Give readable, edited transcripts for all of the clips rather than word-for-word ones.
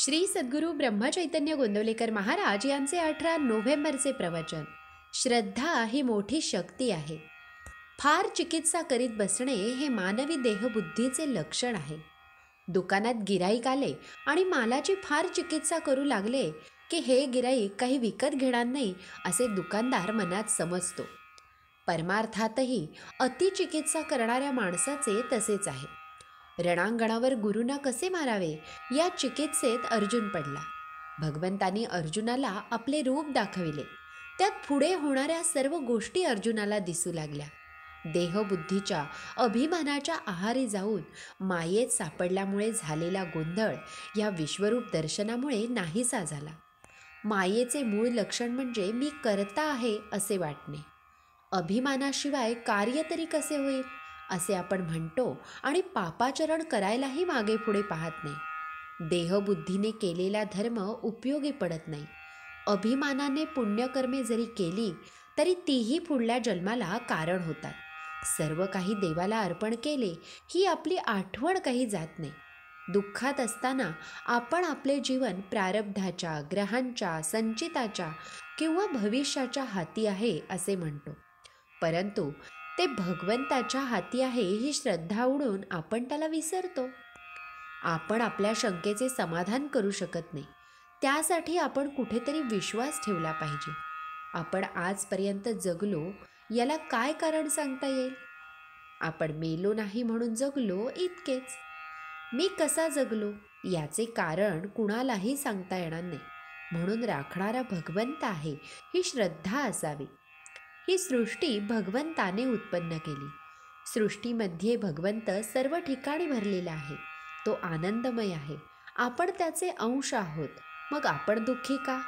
श्री सद्गुरू ब्रह्मचैतन्य गोंदवलेकर महाराज यांचे 18 नोव्हेंबरचे प्रवचन. श्रद्धा ही मोठी शक्ती आहे. फार चिकित्सा करीत बसणे हे मानवी देहबुद्धीचे लक्षण आहे. दुकानात गिराईक आले आणि मालाची फार चिकित्सा करू लागले की हे गिराईक काही विकत घेणार नाही असे दुकानदार मनात समजतो. परमार्थातही अतिचिकित्सा करणाऱ्या माणसाचे तसेच आहे. रणांगणावर गुरुना कसे मारावे या चिकित्सेत अर्जुन पडला. भगवंतांनी अर्जुनाला आपले रूप दाखविले. त्यात पुढे होणाऱ्या सर्व गोष्टी अर्जुनाला दिसू लागल्या. देहबुद्धीच्या अभिमानाच्या आहारी जाऊन मायेत सापडल्यामुळे झालेला गोंधळ या विश्वरूप दर्शनामुळे नाहीसा झाला. मायेचे मूळ लक्षण म्हणजे मी करता आहे असे वाटणे. अभिमानाशिवाय कार्य तरी कसे होईल असे आपण म्हणतो आणि पापाचरण करायलाही मागे पुढे पाहत नाही. देहबुद्धीने केलेला धर्म उपयोगी पडत नाही. अभिमानाने पुण्यकर्मे जरी केली तरी तीही पुढल्या जन्माला कारण होतात. सर्व काही देवाला अर्पण केले ही आपली आठवण काही जात नाही. दुःखात असताना आपण आपले जीवन प्रारब्धाच्या, ग्रहांच्या, संचिताच्या किंवा भविष्याच्या हाती आहे असे म्हणतो. परंतु ते भगवंताच्या हाती आहे ही श्रद्धा उडून आपण त्याला विसरतो. आपण आपल्या शंकेचे समाधान करू शकत नाही. त्यासाठी आपण कुठेतरी विश्वास ठेवला पाहिजे. आपण आजपर्यंत जगलो याला काय कारण सांगता येईल? आपण मेलो नाही म्हणून जगलो इतकेच. मी कसा जगलो याचे कारण कुणालाही सांगता येणार नाही. म्हणून राखणारा भगवंत आहे ही श्रद्धा असावी. ही सृष्टी भगवंताने उत्पन्न केली. सृष्टीमध्ये भगवंत सर्व ठिकाणी भरलेला आहे. तो आनंदमय आहे. आपण त्याचे अंश आहोत. मग आपण दुःखी का?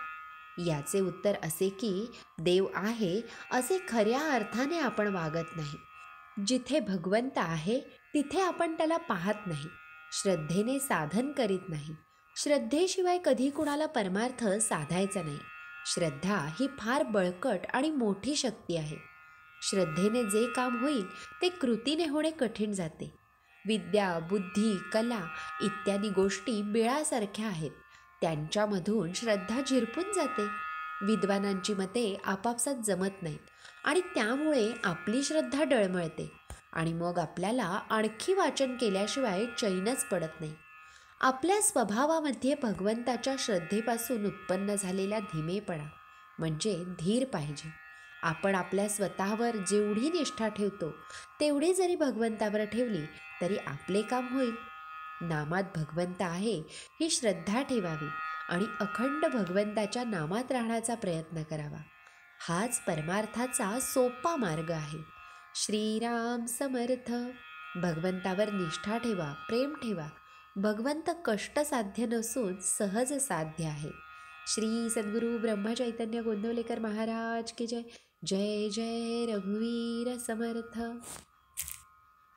याचे उत्तर असे की देव आहे असे खऱ्या अर्थाने आपण वागत नाही. जिथे भगवंत आहे तिथे आपण त्याला पाहत नाही. श्रद्धेने साधन करीत नाही. श्रद्धेशिवाय कधी कुणाला परमार्थ साधायचा नाही. श्रद्धा ही फार बळकट आणि मोठी शक्ती आहे. श्रद्धेने जे काम होईल ते कृतीने होणे कठीण जाते. विद्या, बुद्धी, कला इत्यादी गोष्टी बिळासारख्या आहेत. त्यांच्यामधून श्रद्धा झिरपून जाते. विद्वानांची मते आपापसात जमत नाहीत आणि त्यामुळे आपली श्रद्धा डळमळते आणि मग आपल्याला आणखी वाचन केल्याशिवाय चैनच पडत नाही. आपल्या स्वभावामध्ये भगवंताच्या श्रद्धेपासून उत्पन्न झालेला धीमेपणा म्हणजे धीर पाहिजे. आपण आपल्या स्वतःवर जेवढी निष्ठा ठेवतो तेवढी जरी भगवंतावर ठेवली तरी आपले काम होईल. नामात भगवंत आहे ही श्रद्धा ठेवावी आणि अखंड भगवंताच्या नामात राहण्याचा प्रयत्न करावा. हाच परमार्थाचा सोपा मार्ग आहे. श्रीराम समर्थ. भगवंतावर निष्ठा ठेवा, प्रेम ठेवा. भगवंत कष्टसाध्य नसून सहज साध्य आहे. श्री सद्गुरू ब्रह्मचैतन्य गोंदवलेकर महाराज की जय. जय जय रघुवीर समर्थ.